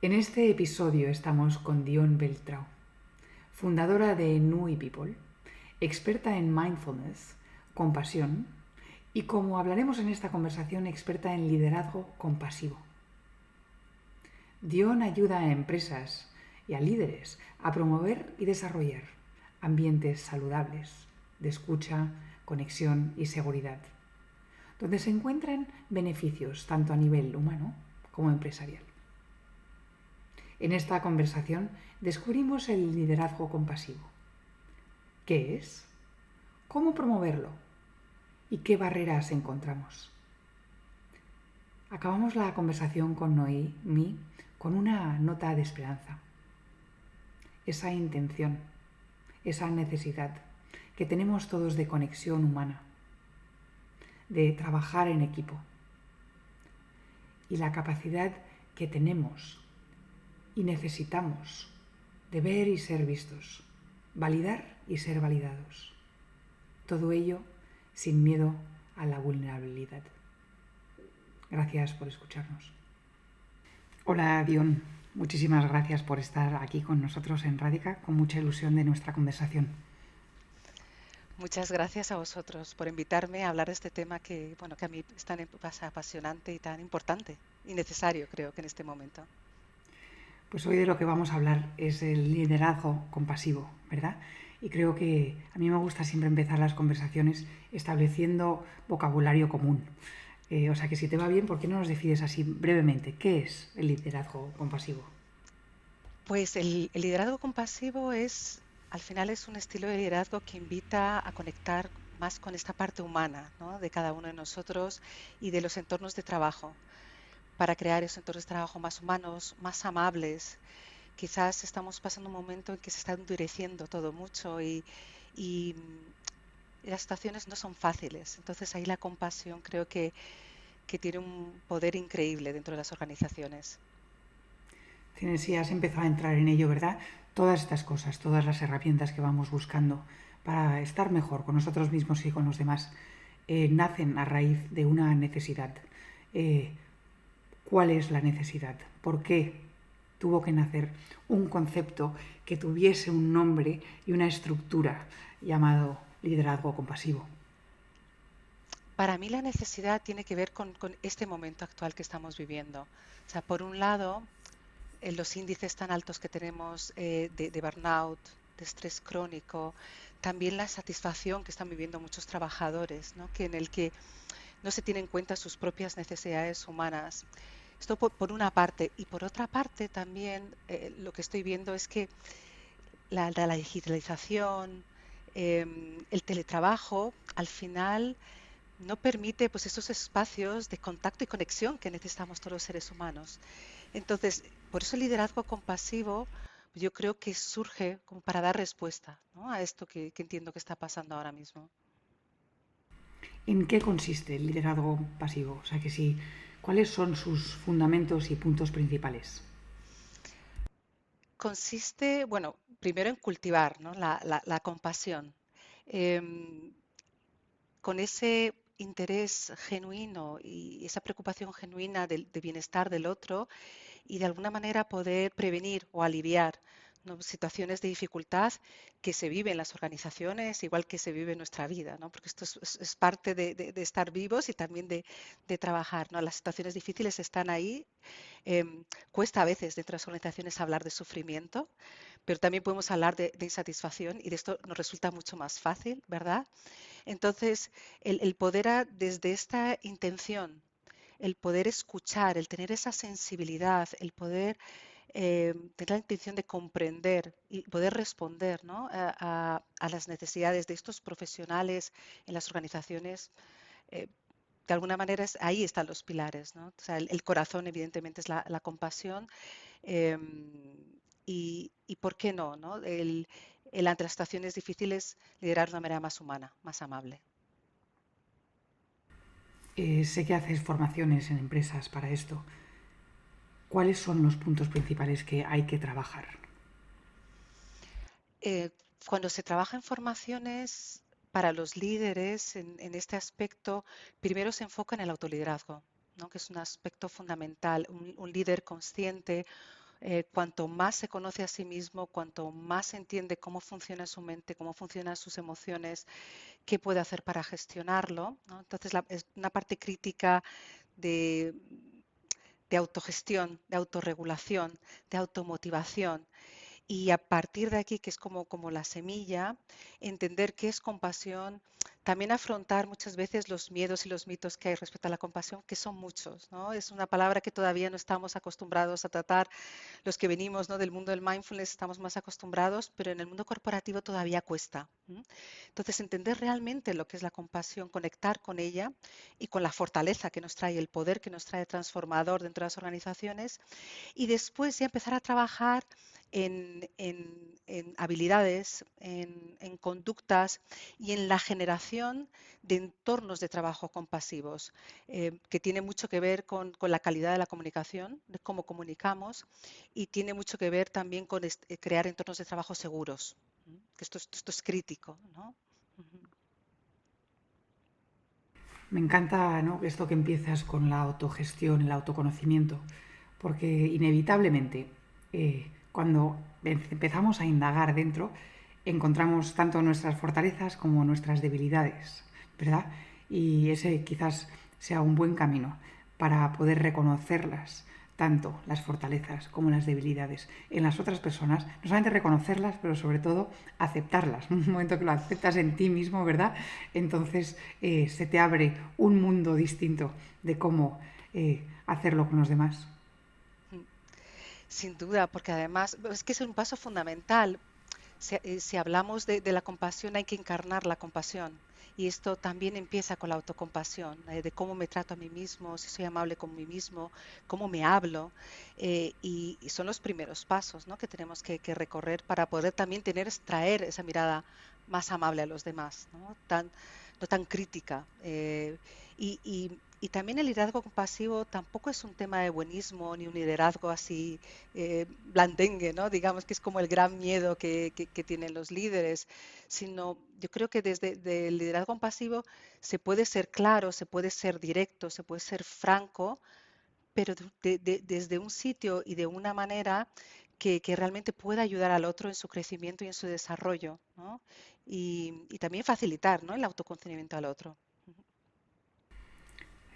En este episodio estamos con Dion Beltrao, fundadora de Nui People, experta en mindfulness, compasión y, como hablaremos en esta conversación, experta en liderazgo compasivo. Dion ayuda a empresas y a líderes a promover y desarrollar ambientes saludables de escucha, conexión y seguridad, donde se encuentran beneficios tanto a nivel humano como empresarial. En esta conversación descubrimos el liderazgo compasivo. ¿Qué es? ¿Cómo promoverlo? ¿Y qué barreras encontramos? Acabamos la conversación con Noemí con una nota de esperanza. Esa intención, esa necesidad que tenemos todos de conexión humana, de trabajar en equipo y la capacidad que tenemos y necesitamos de ver y ser vistos, validar y ser validados. Todo ello sin miedo a la vulnerabilidad. Gracias por escucharnos. Hola, Dion. Muchísimas gracias por estar aquí con nosotros en Radica, con mucha ilusión de nuestra conversación. Muchas gracias a vosotros por invitarme a hablar de este tema que, bueno, que a mí es tan apasionante y tan importante y necesario, creo que en este momento. Pues hoy de lo que vamos a hablar es el liderazgo compasivo, ¿verdad? Y creo que a mí me gusta siempre empezar las conversaciones estableciendo vocabulario común. O sea que si te va bien, ¿por qué no nos decides así brevemente qué es el liderazgo compasivo? Pues el liderazgo compasivo es, al final, es un estilo de liderazgo que invita a conectar más con esta parte humana, ¿no?, de cada uno de nosotros y de los entornos de trabajo, para crear esos entornos de trabajo más humanos, más amables. Quizás estamos pasando un momento en que se está endureciendo todo mucho y las situaciones no son fáciles. Entonces ahí la compasión creo que tiene un poder increíble dentro de las organizaciones. Si has empezado a entrar en ello, ¿verdad? Todas estas cosas, todas las herramientas que vamos buscando para estar mejor con nosotros mismos y con los demás, nacen a raíz de una necesidad. Eh, ¿Cuál es la necesidad? ¿Por qué tuvo que nacer un concepto que tuviese un nombre y una estructura llamado liderazgo compasivo? Para mí la necesidad tiene que ver con este momento actual que estamos viviendo. O sea, por un lado, los índices tan altos que tenemos de burnout, de estrés crónico, también la satisfacción que están viviendo muchos trabajadores, ¿no?, que en el que no se tienen en cuenta sus propias necesidades humanas. Esto por una parte. Y por otra parte también lo que estoy viendo es que la digitalización, el teletrabajo, al final no permite pues esos espacios de contacto y conexión que necesitamos todos los seres humanos. Entonces, por eso el liderazgo compasivo yo creo que surge como para dar respuesta, ¿no?, a esto que entiendo que está pasando ahora mismo. ¿En qué consiste el liderazgo pasivo? O sea que sí, ¿cuáles son sus fundamentos y puntos principales? Consiste, bueno, primero en cultivar, ¿no?, la compasión. Em, con ese interés genuino y esa preocupación genuina del bienestar del otro, y de alguna manera poder prevenir o aliviar, ¿no?, situaciones de dificultad que se viven en las organizaciones, igual que se vive en nuestra vida, ¿no?, porque esto es parte de estar vivos y también de trabajar, ¿no? Las situaciones difíciles están ahí. Cuesta a veces dentro de las organizaciones hablar de sufrimiento, pero también podemos hablar de insatisfacción, y de esto nos resulta mucho más fácil, ¿verdad? Entonces, el poder desde esta intención, el poder escuchar, el tener esa sensibilidad, el poder tener la intención de comprender y poder responder, ¿no?, a las necesidades de estos profesionales en las organizaciones, eh, de alguna manera ahí están los pilares, ¿no? O sea, el corazón evidentemente es la compasión, eh, y ¿por qué no, no? Ante las situaciones difíciles, liderar de una manera más humana, más amable. Sé que haces formaciones en empresas para esto. ¿Cuáles son los puntos principales que hay que trabajar? Eh, Cuando se trabaja en formaciones para los líderes en este aspecto, primero se enfoca en el autoliderazgo, ¿no?, que es un aspecto fundamental, un líder consciente, Cuanto más se conoce a sí mismo, cuanto más entiende cómo funciona su mente, cómo funcionan sus emociones, qué puede hacer para gestionarlo, ¿no? Entonces, es una parte crítica de, de autogestión, de autorregulación, de automotivación. Y a partir de aquí, que es como la semilla, entender qué es compasión, también afrontar muchas veces los miedos y los mitos que hay respecto a la compasión, que son muchos, ¿no? Es una palabra que todavía no estamos acostumbrados a tratar. Los que venimos, ¿no?, del mundo del mindfulness estamos más acostumbrados, pero en el mundo corporativo todavía cuesta. Entonces, entender realmente lo que es la compasión, conectar con ella y con la fortaleza que nos trae, el poder que nos trae transformador dentro de las organizaciones, y después ya empezar a trabajar en habilidades, en conductas y en la generación de entornos de trabajo compasivos, que tiene mucho que ver con la calidad de la comunicación, de cómo comunicamos, y tiene mucho que ver también con crear entornos de trabajo seguros, que esto es crítico, ¿no? Ujú. Me encanta, ¿no?, esto que empiezas con la autogestión, el autoconocimiento, porque inevitablemente cuando empezamos a indagar dentro, encontramos tanto nuestras fortalezas como nuestras debilidades, ¿verdad? Y ese quizás sea un buen camino para poder reconocerlas, tanto las fortalezas como las debilidades en las otras personas, no solamente reconocerlas, pero sobre todo aceptarlas. Un momento que lo aceptas en ti mismo, ¿verdad? Entonces se te abre un mundo distinto de cómo hacerlo con los demás. Sin duda, porque además es que es un paso fundamental. Si hablamos de la compasión, hay que encarnar la compasión. Y esto también empieza con la autocompasión, de cómo me trato a mí mismo, si soy amable con mí mismo, cómo me hablo. Y son los primeros pasos, ¿no?, que tenemos que recorrer para poder también traer esa mirada más amable a los demás, ¿no? No tan crítica. Y también el liderazgo compasivo tampoco es un tema de buenismo ni un liderazgo así blandengue, ¿no? Digamos que es como el gran miedo que tienen los líderes, sino yo creo que desde el liderazgo compasivo se puede ser claro, se puede ser directo, se puede ser franco, pero desde un sitio y de una manera que realmente pueda ayudar al otro en su crecimiento y en su desarrollo, ¿no? Y también facilitar, ¿no?, el autoconocimiento al otro.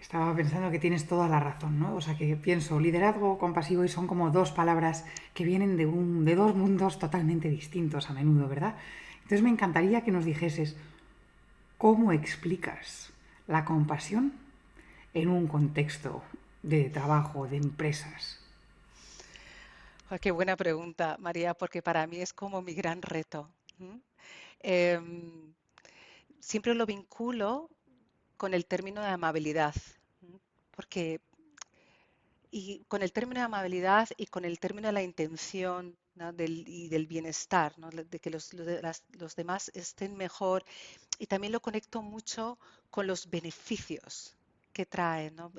Estaba pensando que tienes toda la razón, ¿no? O sea, que pienso liderazgo compasivo y son como dos palabras que vienen de dos mundos totalmente distintos a menudo, ¿verdad? Entonces me encantaría que nos dijeses cómo explicas la compasión en un contexto de trabajo, de empresas. Qué buena pregunta, María, porque para mí es como mi gran reto. ¿M? Em, Siempre lo vinculo con el término de amabilidad, porque y con el término de amabilidad y con el término de la intención, ¿no?, y del bienestar, ¿no?, de que los demás estén mejor. Y también lo conecto mucho con los beneficios que trae, ¿no?,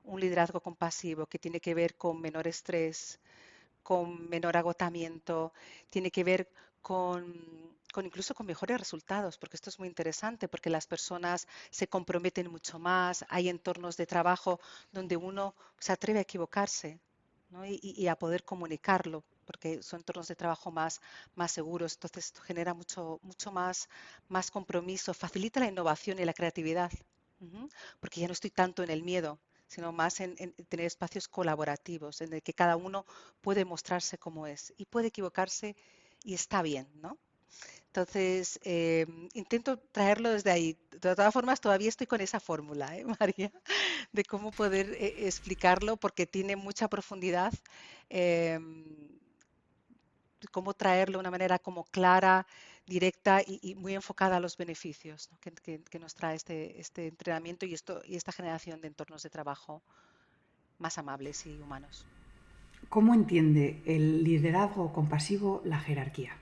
un liderazgo compasivo que tiene que ver con menor estrés, con menor agotamiento, tiene que ver con incluso con mejores resultados, porque esto es muy interesante, porque las personas se comprometen mucho más, hay entornos de trabajo donde uno se atreve a equivocarse, ¿no?, y a poder comunicarlo, porque son entornos de trabajo más seguros. Entonces esto genera mucho más compromiso, facilita la innovación y la creatividad, porque ya no estoy tanto en el miedo, sino más en tener espacios colaborativos, en el que cada uno puede mostrarse como es y puede equivocarse y está bien, ¿no? Entonces, intento traerlo desde ahí. De todas formas, todavía estoy con esa fórmula, ¿eh, María? De cómo poder explicarlo, porque tiene mucha profundidad. eh, Cómo traerlo de una manera como clara, directa y muy enfocada a los beneficios, ¿no?, que nos trae este entrenamiento y esta generación de entornos de trabajo más amables y humanos. ¿Cómo entiende el liderazgo compasivo la jerarquía?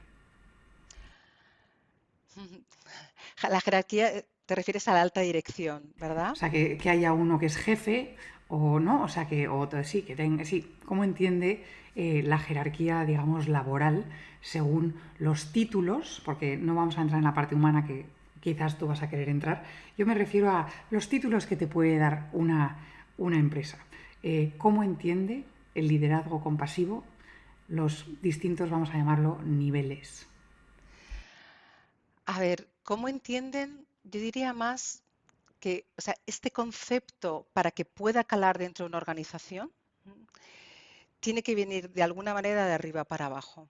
La jerarquía, te refieres a la alta dirección, O ¿verdad? sea, que haya uno que es jefe o no, o sea, que sí, que tenga, sí, ¿cómo entiende la jerarquía, digamos, laboral según los títulos? Porque no vamos a entrar en la parte humana que quizás tú vas a querer entrar. Yo me refiero a los títulos que te puede dar una empresa. ¿Cómo entiende el liderazgo compasivo los distintos, vamos a llamarlo, niveles? A ver, ¿cómo entienden? Yo diría más que, o sea, este concepto para que pueda calar dentro de una organización, tiene que venir de alguna manera de arriba para abajo.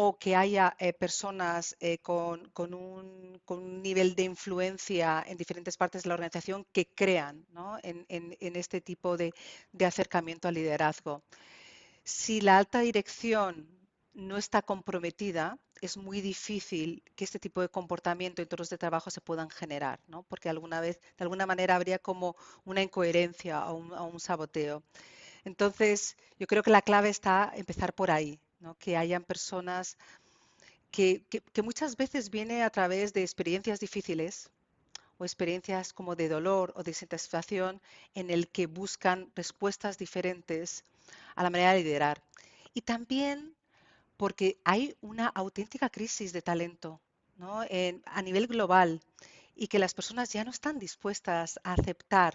O que haya personas con un nivel de influencia en diferentes partes de la organización que crean, ¿no? en este tipo de acercamiento al liderazgo. Si la alta dirección no está comprometida, es muy difícil que este tipo de comportamiento en entornos de trabajo se puedan generar, ¿no? Porque alguna vez, de alguna manera habría como una incoherencia o un saboteo. Entonces, yo creo que la clave está empezar por ahí, ¿no? Que hayan personas que muchas veces viene a través de experiencias difíciles o experiencias como de dolor o de insatisfacción en el que buscan respuestas diferentes a la manera de liderar. Y también porque hay una auténtica crisis de talento, ¿no? A nivel global y que las personas ya no están dispuestas a aceptar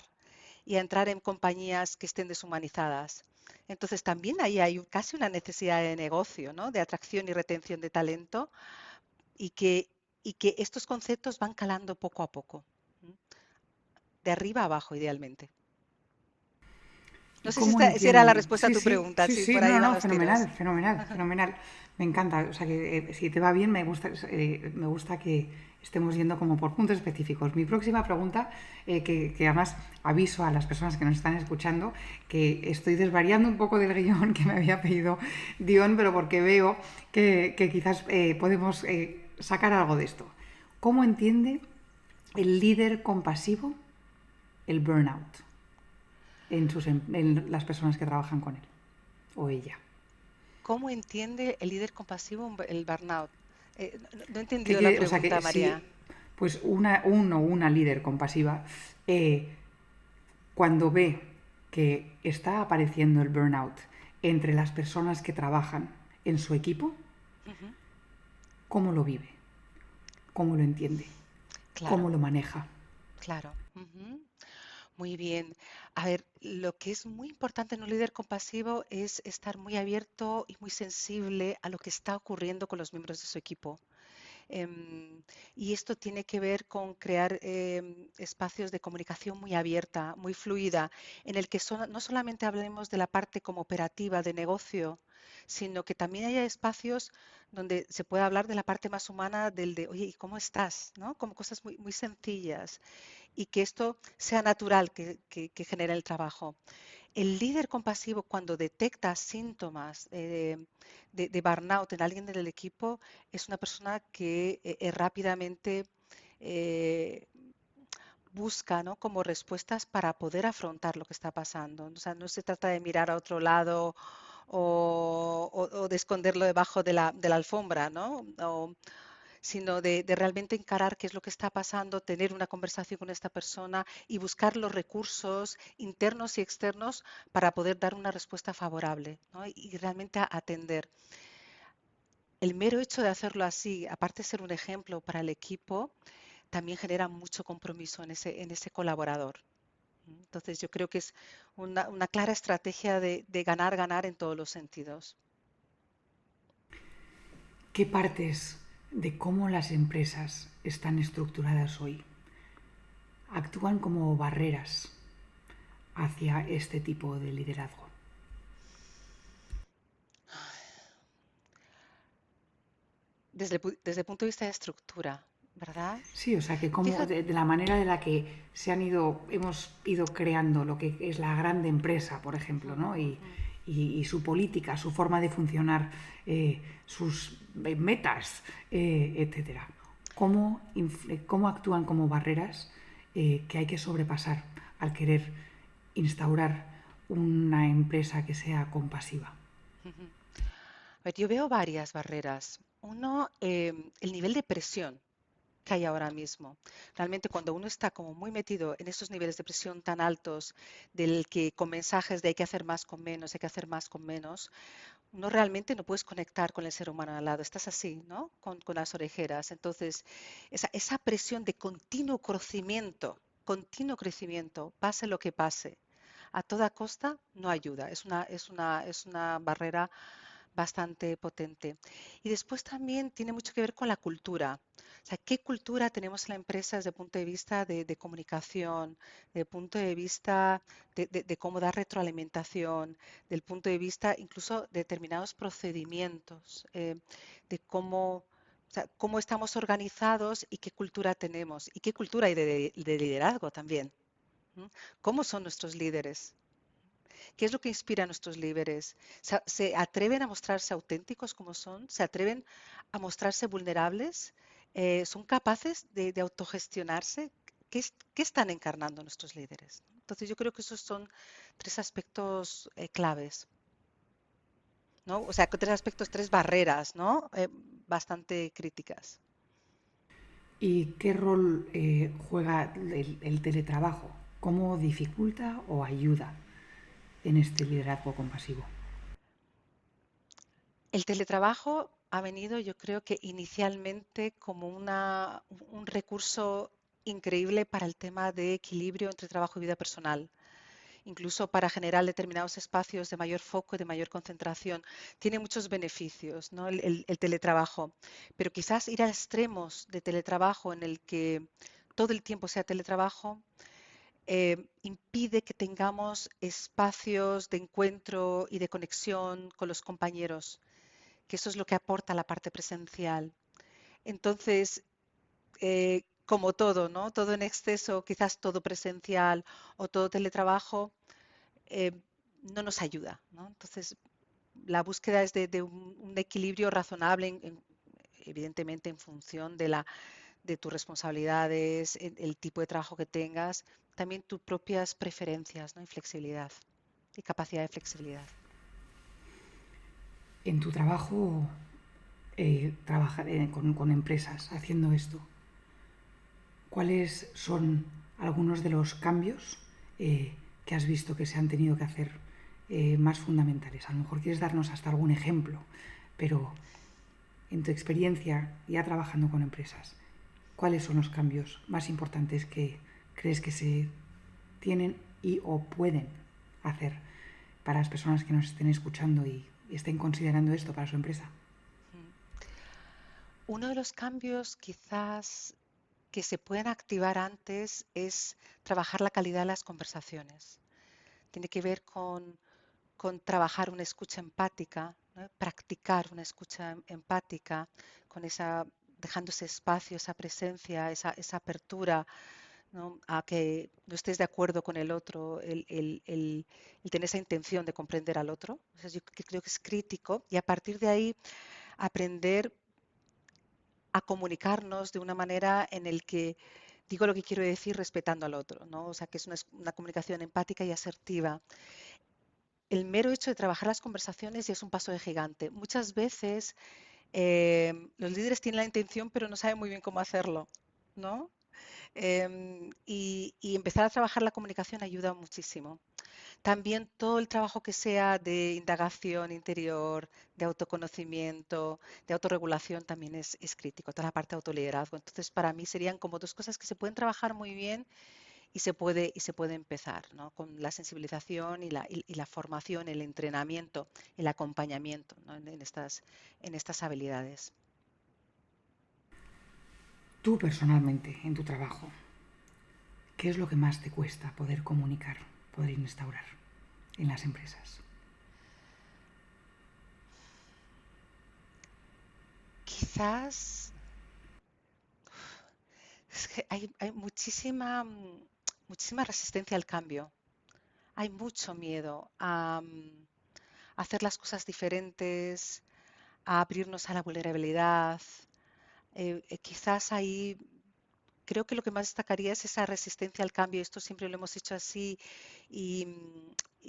y a entrar en compañías que estén deshumanizadas. Entonces también ahí hay casi una necesidad de negocio, ¿no? De atracción y retención de talento y que estos conceptos van calando poco a poco, de arriba a abajo idealmente. No ¿Y sé si, cómo si era la entienden? respuesta a Sí, tu sí, pregunta, sí, si sí, por ahí no, van no, los tiros. fenomenal, fenomenal, fenomenal. Me encanta, o sea que si te va bien, me gusta que estemos yendo como por puntos específicos. Mi próxima pregunta, que además aviso a las personas que nos están escuchando, que estoy desvariando un poco del guión que me había pedido Dion, pero porque veo que quizás podemos sacar algo de esto. ¿Cómo entiende el líder compasivo el burnout en las personas que trabajan con él o ella? ¿Cómo entiende el líder compasivo el burnout? No he ¿Qué entendido la quiere? O sea, pregunta, que María. si pues una líder compasiva, cuando ve que está apareciendo el burnout entre las personas que trabajan en su equipo, Ujú, ¿cómo lo vive? ¿Cómo lo entiende? ¿Cómo claro, lo maneja? claro. Ujú. Muy bien. A ver, lo que es muy importante en un líder compasivo es estar muy abierto y muy sensible a lo que está ocurriendo con los miembros de su equipo. Y esto tiene que ver con crear espacios de comunicación muy abierta, muy fluida, en el que no solamente hablemos de la parte como operativa de negocio, sino que también haya espacios donde se pueda hablar de la parte más humana del de, oye, ¿y cómo estás? ¿No? Como cosas muy, muy sencillas y que esto sea natural que genere el trabajo. El líder compasivo, cuando detecta síntomas de burnout en alguien del equipo, es una persona que rápidamente eh, busca, ¿no? como respuestas para poder afrontar lo que está pasando. O sea, no se trata de mirar a otro lado o de esconderlo debajo de la alfombra, ¿no? Sino de realmente encarar qué es lo que está pasando, tener una conversación con esta persona y buscar los recursos internos y externos para poder dar una respuesta favorable, ¿no? Y realmente atender. El mero hecho de hacerlo así, aparte de ser un ejemplo para el equipo, también genera mucho compromiso en ese colaborador. Entonces yo creo que es una clara estrategia de ganar, ganar en todos los sentidos. ¿Qué partes de cómo las empresas están estructuradas hoy actúan como barreras hacia este tipo de liderazgo? Desde el punto de vista de estructura, ¿verdad? Sí, o sea, que como Fíjate, de la manera de la que hemos ido creando lo que es la grande empresa, por ejemplo, ¿no? Y su política, su forma de funcionar, sus metas, etcétera. ¿Cómo actúan como barreras que hay que sobrepasar al querer instaurar una empresa que sea compasiva? ujú. A ver, yo veo varias barreras. Uno, el nivel de presión que hay ahora mismo. Realmente cuando uno está como muy metido en esos niveles de presión tan altos, del que con mensajes de hay que hacer más con menos, hay que hacer más con menos, uno realmente no puedes conectar con el ser humano al lado. Estás así, ¿no? Con las orejeras. Entonces, esa presión de continuo crecimiento, pase lo que pase, a toda costa no ayuda. Es una barrera bastante potente. Y después también tiene mucho que ver con la cultura. O sea, ¿qué cultura tenemos en la empresa desde el punto de vista de comunicación, desde el punto de vista de cómo dar retroalimentación, del punto de vista incluso de determinados procedimientos, de cómo, o sea, cómo estamos organizados y qué cultura tenemos y qué cultura hay de liderazgo también? ¿M? ¿Cómo son nuestros líderes? ¿Qué es lo que inspira a nuestros líderes? ¿Se atreven a mostrarse auténticos como son? ¿Se atreven a mostrarse vulnerables? ¿Son capaces de autogestionarse? ¿Qué están encarnando nuestros líderes? Entonces yo creo que esos son tres aspectos claves, ¿no? O sea, tres aspectos, tres barreras, ¿no? Bastante críticas. ¿Y qué rol juega el teletrabajo? ¿Cómo dificulta o ayuda en este liderazgo compasivo? El teletrabajo ha venido, yo creo que inicialmente como un recurso increíble para el tema de equilibrio entre trabajo y vida personal, incluso para generar determinados espacios de mayor foco y de mayor concentración. Tiene muchos beneficios, ¿no? El teletrabajo, pero quizás ir a extremos de teletrabajo en el que todo el tiempo sea teletrabajo impide que tengamos espacios de encuentro y de conexión con los compañeros, que eso es lo que aporta la parte presencial. Entonces, como todo, ¿no? Todo en exceso, quizás todo presencial o todo teletrabajo, eh, no nos ayuda, ¿no? Entonces, la búsqueda es de un equilibrio razonable, evidentemente en función de tus responsabilidades, el tipo de trabajo que tengas, también tus propias preferencias, ¿no? Y flexibilidad y capacidad de flexibilidad. En tu trabajo, trabajar con empresas haciendo esto, ¿cuáles son algunos de los cambios que has visto que se han tenido que hacer más fundamentales? A lo mejor quieres darnos hasta algún ejemplo, pero en tu experiencia ya trabajando con empresas, ¿cuáles son los cambios más importantes que crees que se tienen y o pueden hacer para las personas que nos estén escuchando y estén considerando esto para su empresa? Mm. Uno de los cambios quizás que se pueden activar antes es trabajar la calidad de las conversaciones. Tiene que ver con trabajar una escucha empática, ¿no? Practicar una escucha empática, con dejando ese espacio, esa presencia, esa apertura, ¿no? A que no estés de acuerdo con el otro, el tener esa intención de comprender al otro. O sea, creo que es crítico y a partir de ahí aprender a comunicarnos de una manera en el que digo lo que quiero decir respetando al otro, ¿no? O sea, que es una comunicación empática y asertiva. El mero hecho de trabajar las conversaciones ya es un paso de gigante. Muchas veces los líderes tienen la intención, pero no saben muy bien cómo hacerlo, ¿no? Y empezar a trabajar la comunicación ayuda muchísimo. También todo el trabajo que sea de indagación interior, de autoconocimiento, de autorregulación también es crítico, toda la parte de autoliderazgo. Entonces, para mí serían como dos cosas que se pueden trabajar muy bien y se puede empezar, ¿no? Con la sensibilización y la formación, el entrenamiento, el acompañamiento, ¿no? En estas habilidades. Tú personalmente, en tu trabajo, ¿qué es lo que más te cuesta poder comunicar, poder instaurar en las empresas? Quizás es que hay muchísima resistencia al cambio. Hay mucho miedo a hacer las cosas diferentes, a abrirnos a la vulnerabilidad. Quizás ahí creo que lo que más destacaría es esa resistencia al cambio. Esto siempre lo hemos hecho así y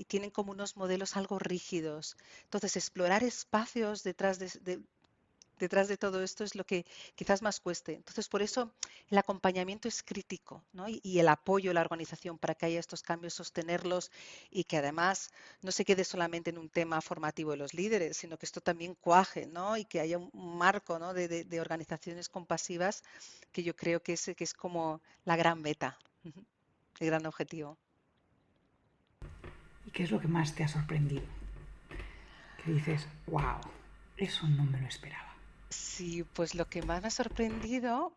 tienen como unos modelos algo rígidos. Entonces, explorar espacios detrás de todo esto es lo que quizás más cueste. Entonces, por eso el acompañamiento es crítico, ¿no? Y el apoyo a la organización para que haya estos cambios, sostenerlos y que además no se quede solamente en un tema formativo de los líderes, sino que esto también cuaje, ¿no? Y que haya un marco, ¿no? de organizaciones compasivas que yo creo que es como la gran meta, el gran objetivo. ¿Qué es lo que más te ha sorprendido? Que dices, wow, eso no me lo esperaba. Sí, pues lo que más me ha sorprendido,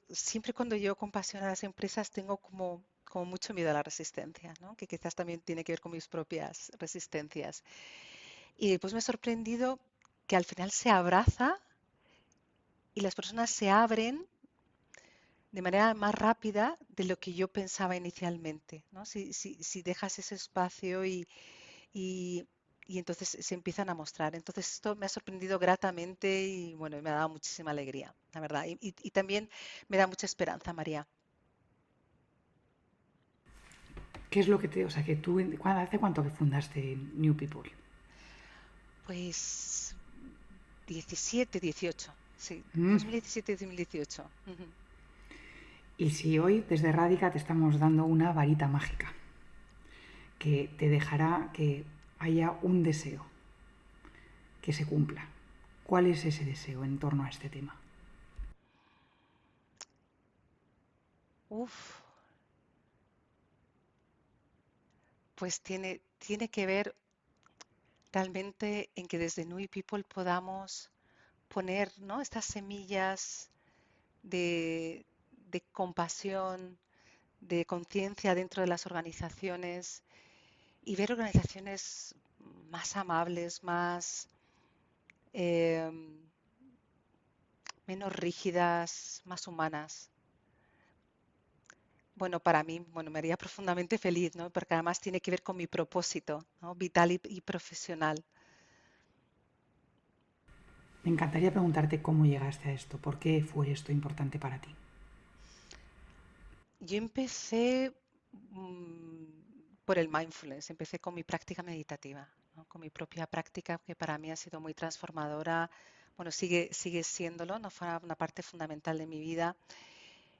siempre cuando yo compasión a las empresas tengo como mucho miedo a la resistencia, ¿no? Que quizás también tiene que ver con mis propias resistencias. Y después me ha sorprendido que al final se abraza y las personas se abren de manera más rápida de lo que yo pensaba inicialmente, ¿no? Si dejas ese espacio y, y entonces se empiezan a mostrar. Entonces esto me ha sorprendido gratamente y bueno, me ha dado muchísima alegría, la verdad. Y también me da mucha esperanza, María. ¿Qué es lo que te... O sea, que tú... ¿Hace cuánto que fundaste New People? Pues 17, 18, sí, Mm. 2017-2018. Ujú. Y si hoy desde Radica te estamos dando una varita mágica que te dejará que haya un deseo que se cumpla. ¿Cuál es ese deseo en torno a este tema? Uf, pues tiene que ver realmente en que desde New People podamos poner, ¿no? Estas semillas de compasión, de conciencia dentro de las organizaciones y ver organizaciones más amables, más eh, menos rígidas, más humanas. Bueno, para mí, bueno, me haría profundamente feliz, ¿no? Porque además tiene que ver con mi propósito, ¿no? Vital y profesional. Me encantaría preguntarte cómo llegaste a esto, por qué fue esto importante para ti. Yo empecé por el mindfulness, empecé con mi práctica meditativa, ¿no? Con mi propia práctica que para mí ha sido muy transformadora. Bueno, sigue siéndolo, no fue una parte fundamental de mi vida.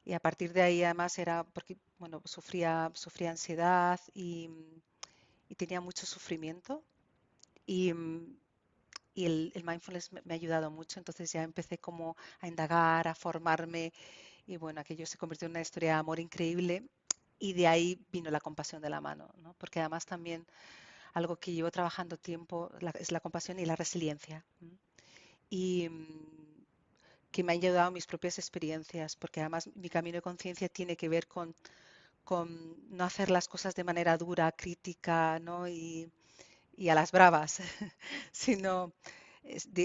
Y a partir de ahí además era porque, bueno, sufría ansiedad y tenía mucho sufrimiento. Y, y el mindfulness me ha ayudado mucho, entonces ya empecé como a indagar, a formarme y bueno, aquello se convirtió en una historia de amor increíble y de ahí vino la compasión de la mano, ¿no? Porque además también algo que llevo trabajando tiempo es la compasión y la resiliencia. ¿M? Y que me han ayudado mis propias experiencias, porque además mi camino de conciencia tiene que ver con no hacer las cosas de manera dura, crítica, ¿no? Y a las bravas, sino,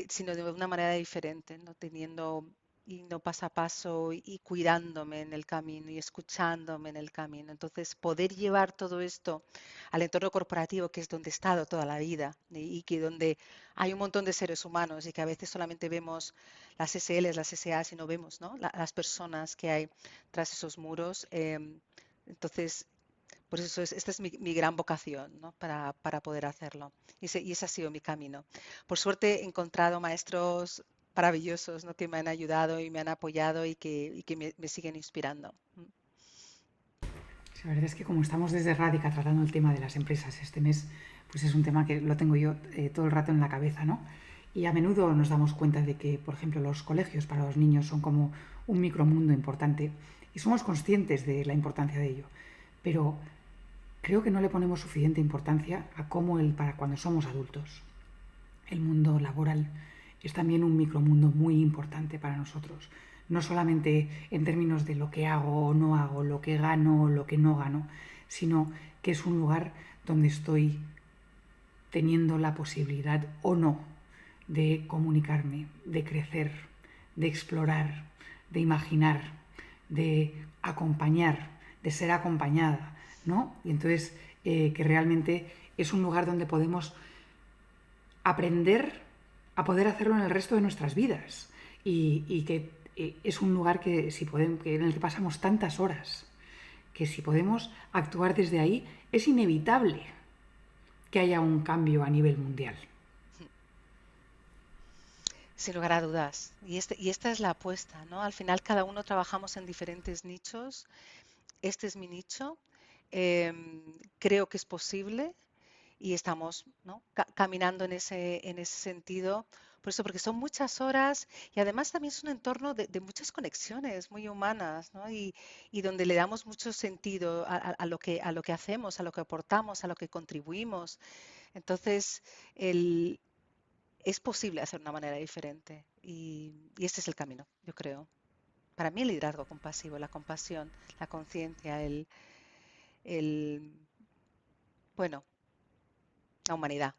sino de una manera diferente, ¿no? Teniendo yendo paso a paso y cuidándome en el camino y escuchándome en el camino. Entonces, poder llevar todo esto al entorno corporativo, que es donde he estado toda la vida y que donde hay un montón de seres humanos y que a veces solamente vemos las SLs, las SAs y no vemos, ¿no? Las personas que hay tras esos muros. Entonces, por eso esta es mi gran vocación, ¿no? Para poder hacerlo. Y ese ha sido mi camino. Por suerte he encontrado maestros maravillosos, ¿no? Que me han ayudado y me han apoyado y que me siguen inspirando. La verdad es que como estamos desde Radica tratando el tema de las empresas este mes, pues es un tema que lo tengo yo todo el rato en la cabeza, ¿no? Y a menudo nos damos cuenta de que, por ejemplo, los colegios para los niños son como un micromundo importante y somos conscientes de la importancia de ello. Pero creo que no le ponemos suficiente importancia a cómo el para cuando somos adultos. El mundo laboral es también un micromundo muy importante para nosotros. No solamente en términos de lo que hago o no hago, lo que gano o lo que no gano, sino que es un lugar donde estoy teniendo la posibilidad o no de comunicarme, de crecer, de explorar, de imaginar, de acompañar, de ser acompañada, ¿no? Y entonces que realmente es un lugar donde podemos aprender a poder hacerlo en el resto de nuestras vidas y que es un lugar que, si podemos, que en el que pasamos tantas horas que si podemos actuar desde ahí es inevitable que haya un cambio a nivel mundial. Sin lugar a dudas. Y esta es la apuesta, ¿no? Al final cada uno trabajamos en diferentes nichos. Este es mi nicho. Creo que es posible y estamos, ¿no? Caminando en ese sentido Por eso, porque son muchas horas y además también es un entorno de muchas conexiones muy humanas, ¿no? Y donde le damos mucho sentido a lo que hacemos, a lo que aportamos, a lo que contribuimos. Entonces, el, es posible hacer de una manera diferente y este es el camino, yo creo. Para mí el liderazgo compasivo, la compasión, la conciencia, el, bueno, la humanidad.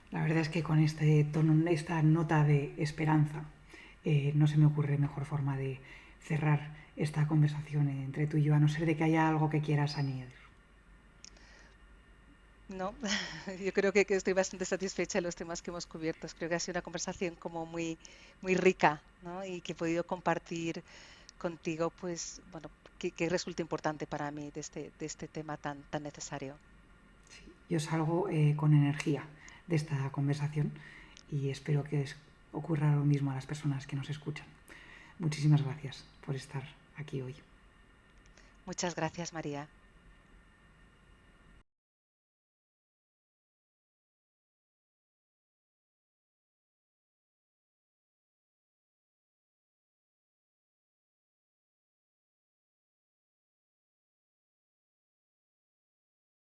La verdad es que con este tono, esta nota de esperanza, no se me ocurre mejor forma de cerrar esta conversación entre tú y yo, a no ser de que haya algo que quieras añadir. No, yo creo que estoy bastante satisfecha de los temas que hemos cubierto. Creo que ha sido una conversación como muy, muy rica, ¿no? Y que he podido compartir contigo, pues, bueno, que resulta importante para mí de este tema tan, tan necesario. Sí, yo salgo con energía de esta conversación y espero que ocurra lo mismo a las personas que nos escuchan. Muchísimas gracias por estar aquí hoy. Muchas gracias, María.